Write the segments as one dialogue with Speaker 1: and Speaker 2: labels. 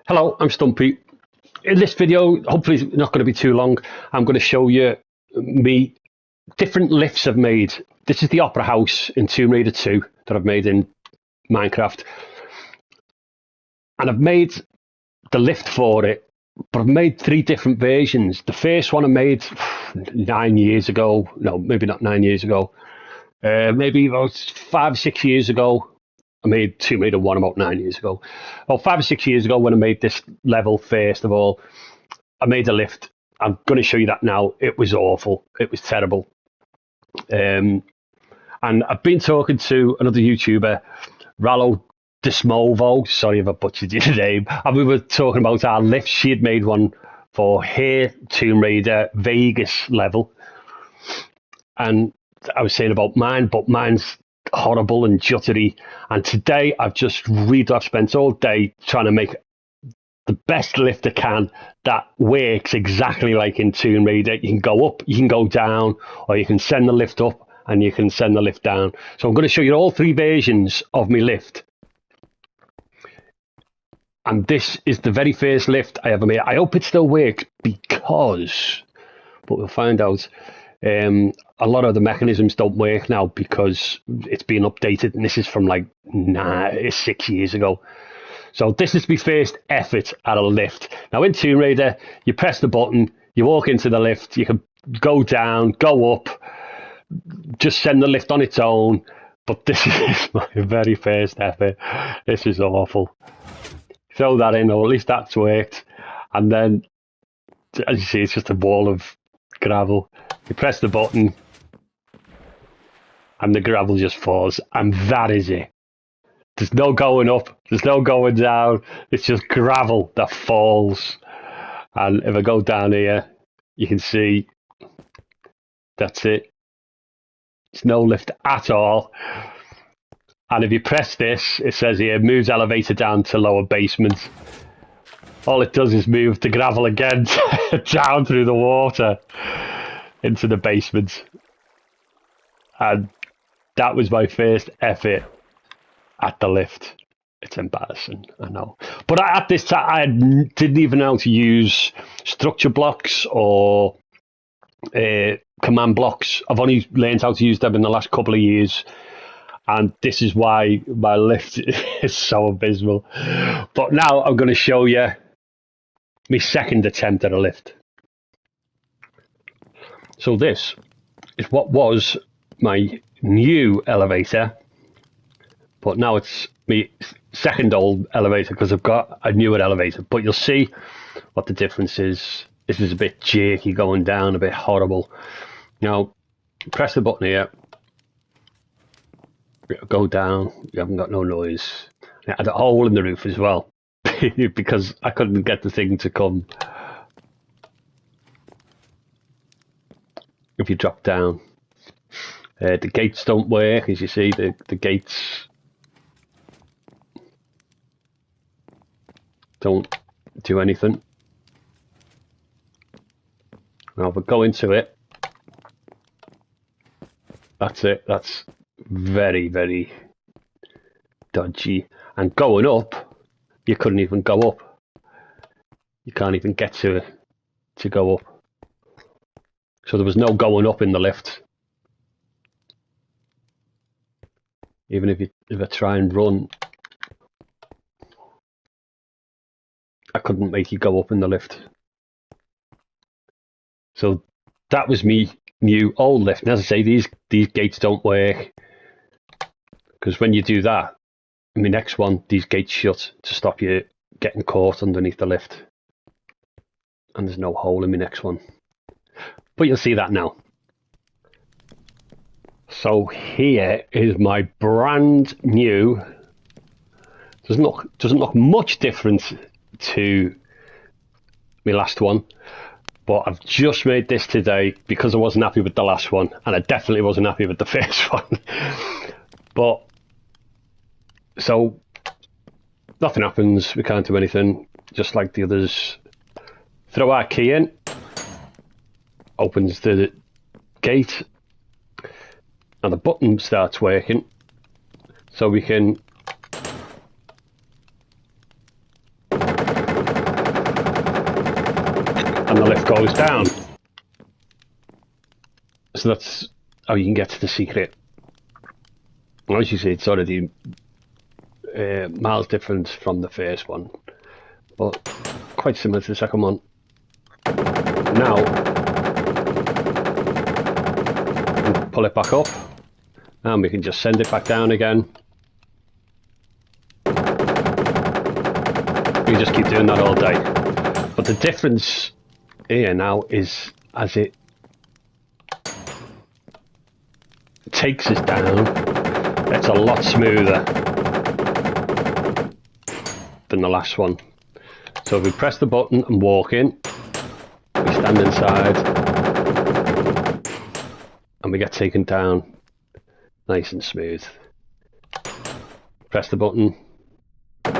Speaker 1: Hello, I'm Stumpy. In this video, hopefully it's not going to be too long, I'm going to show you me different lifts I've made. This is the Opera House in Tomb Raider 2 that I've made in Minecraft. And I've made the lift for it, but I've made three different versions. The first one I made 9 years ago. No, maybe not 9 years ago. Maybe about 5 or 6 years ago. I made Tomb Raider 1 about 9 years ago. Well, 5 or 6 years ago when I made this level, first of all, I made a lift. I'm going to show you that now. It was awful. It was terrible. And I've been talking to another YouTuber, Rallo Dismovo. Sorry if I butchered your name. And we were talking about our lift. She had made one for her Tomb Raider Vegas level. And I was saying about mine, but mine's horrible and juttery. And today I've spent all day trying to make the best lift I can that works exactly like in Tomb Raider. You can go up, you can go down, or you can send the lift up and you can send the lift down. So I'm going to show you all three versions of my lift. And this is the very first lift I ever made. I hope it still works because, but we'll find out. A lot of the mechanisms don't work now because it's been updated, and this is from like 6 years ago. So this is my first effort at a lift. Now in Tomb Raider, you press the button, you walk into the lift, you can go down, go up, just send the lift on its own. But this is my very first effort. This is awful. Throw that in, or at least that's worked. And then, as you see, it's just a wall of gravel. You press the button and the gravel just falls, and that is it. There's no going up, there's no going down, it's just gravel that falls. And if I go down here, you can see that's it. It's no lift at all. And if you press this, it says here, moves elevator down to lower basement. All it does is move the gravel again down through the water into the basement. And that was my first effort at the lift. It's embarrassing, I know. But at this time, I didn't even know how to use structure blocks or command blocks. I've only learned how to use them in the last couple of years. And this is why my lift is so abysmal. But now I'm going to show you my second attempt at a lift. So this is what was my new elevator, but now it's my second old elevator because I've got a newer elevator. But you'll see what the difference is. This is a bit jerky going down, a bit horrible. Now, press the button here. Go down. You haven't got no noise. I had a hole in the roof as well because I couldn't get the thing to come. If you drop down, the gates don't work. As you see, the gates don't do anything. Now if I go into it, that's it. That's very, very dodgy. And going up, you couldn't even go up. You can't even get to it to go up. So there was no going up in the lift. Even if I try and run, I couldn't make you go up in the lift. So that was me new old lift. And as I say, these gates don't work because when you do that, in the next one, these gates shut to stop you getting caught underneath the lift. And there's no hole in my next one. But you'll see that now. So here is my brand new. Doesn't look much different to my last one, but I've just made this today because I wasn't happy with the last one, and I definitely wasn't happy with the first one. But so nothing happens. We can't do anything. Just like the others. Throw our key in. Opens the gate and the button starts working, so we can and the lift goes down. So that's how you can get to the secret. And as you see, it's already miles different from the first one, but quite similar to the second one. Now, pull it back up, and we can just send it back down again. We just keep doing that all day. But the difference here now is as it takes us down, it's a lot smoother than the last one. So if we press the button and walk in, we stand inside and we get taken down nice and smooth. Press the button, we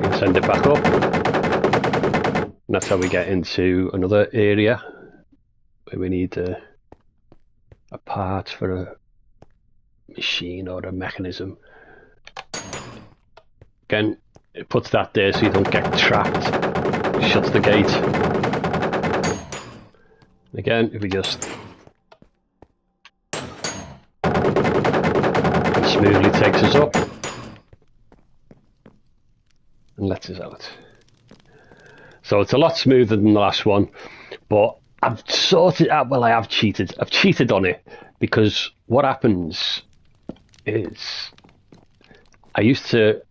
Speaker 1: can send it back up, and that's how we get into another area where we need a part for a machine or a mechanism. Again, it puts that there so you don't get trapped. It shuts the gate. Again, if we just smoothly takes us up and lets us out. So it's a lot smoother than the last one, but I've sorted out, well, I have cheated. I've cheated on it because what happens is I used to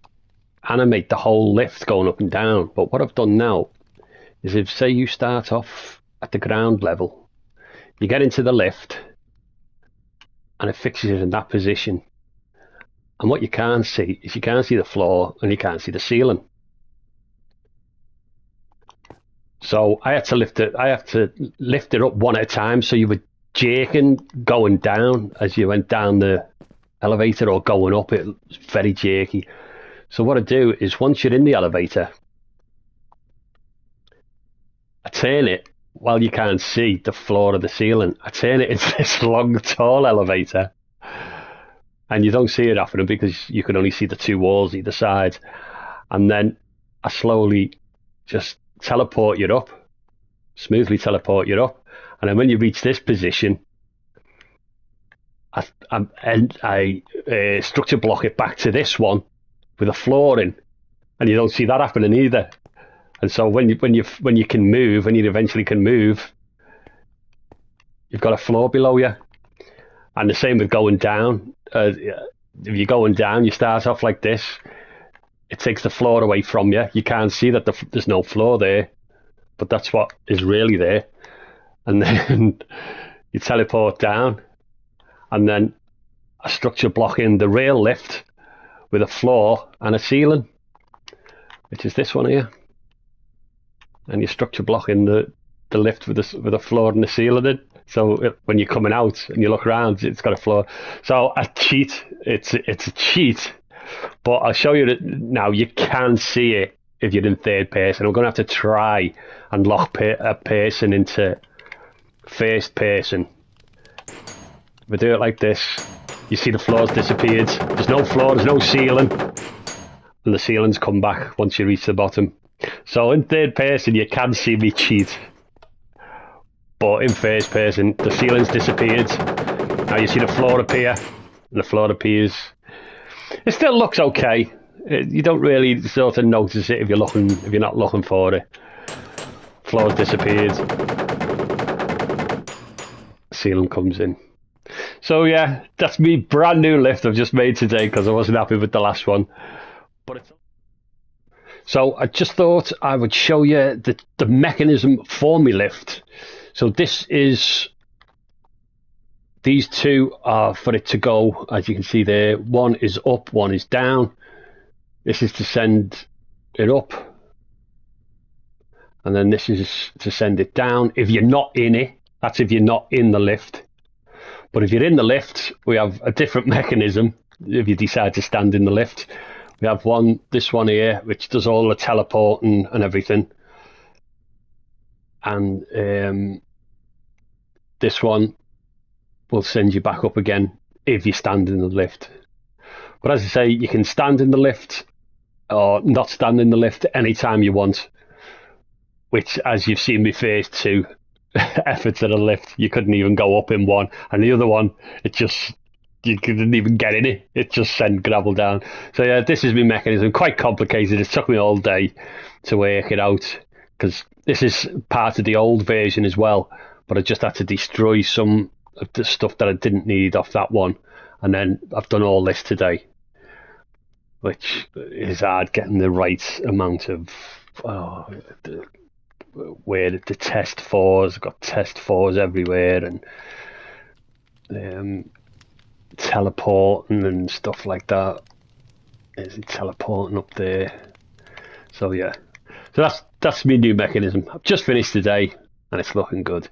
Speaker 1: animate the whole lift going up and down, but what I've done now is if, say, you start off at the ground level, you get into the lift and it fixes it in that position. And what you can't see is you can't see the floor and you can't see the ceiling. So I had to lift it up one at a time, so you were jerking going down as you went down the elevator or going up. It was very jerky. So what I do is once you're in the elevator, I turn it while you can't see the floor or the ceiling. I turn it into this long, tall elevator, and you don't see it happening because you can only see the two walls either side. And then I slowly just teleport you up, smoothly teleport you up, and then when you reach this position, I structure block it back to this one with a floor in, and you don't see that happening either. And so when you can move, when you eventually can move, you've got a floor below you. And the same with going down. If you're going down, you start off like this. It takes the floor away from you. You can't see that there's no floor there, but that's what is really there. And then you teleport down, and then I structure block in the rail lift with a floor and a ceiling, which is this one here. And you structure block in the lift with a floor and a ceiling in. So when you're coming out and you look around, it's got a floor. So a cheat. It's a cheat. But I'll show you that now. You can see it if you're in third person. I'm going to have to try and lock a person into first person. If I do it like this, you see the floor's disappeared. There's no floor, there's no ceiling. And the ceiling's come back once you reach the bottom. So in third person, you can see me cheat. But in first person, the ceiling's disappeared. Now you see the floor appear, and the floor appears. It still looks okay. You don't really sort of notice it if you're not looking for it. Floor's disappeared. Ceiling comes in. So yeah, that's me brand new lift I've just made today because I wasn't happy with the last one. So I just thought I would show you the mechanism for my lift. So these two are for it to go, as you can see there. One is up, one is down. This is to send it up. And then this is to send it down. If you're not in it, that's if you're not in the lift. But if you're in the lift, we have a different mechanism. If you decide to stand in the lift, we have this one here, which does all the teleporting and everything. And this one will send you back up again if you stand in the lift. But as I say, you can stand in the lift or not stand in the lift anytime you want. which, as you've seen me phase 2 efforts at a lift, you couldn't even go up in one, and the other one, you couldn't even get in it. It just sent gravel down. So yeah, this is my mechanism. Quite complicated. It took me all day to work it out, because this is part of the old version as well, but I just had to destroy some of the stuff that I didn't need off that one, and then I've done all this today, which is hard, getting the right amount of where the test fours. I've got test fours everywhere, and teleporting and stuff like that. Is it teleporting up there? So yeah, so that's my new mechanism. I've just finished today, and it's looking good.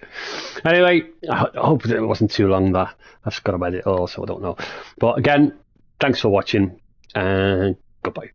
Speaker 1: Anyway, I hope that it wasn't too long. That I've got about it all, so I don't know. But again, thanks for watching, and goodbye.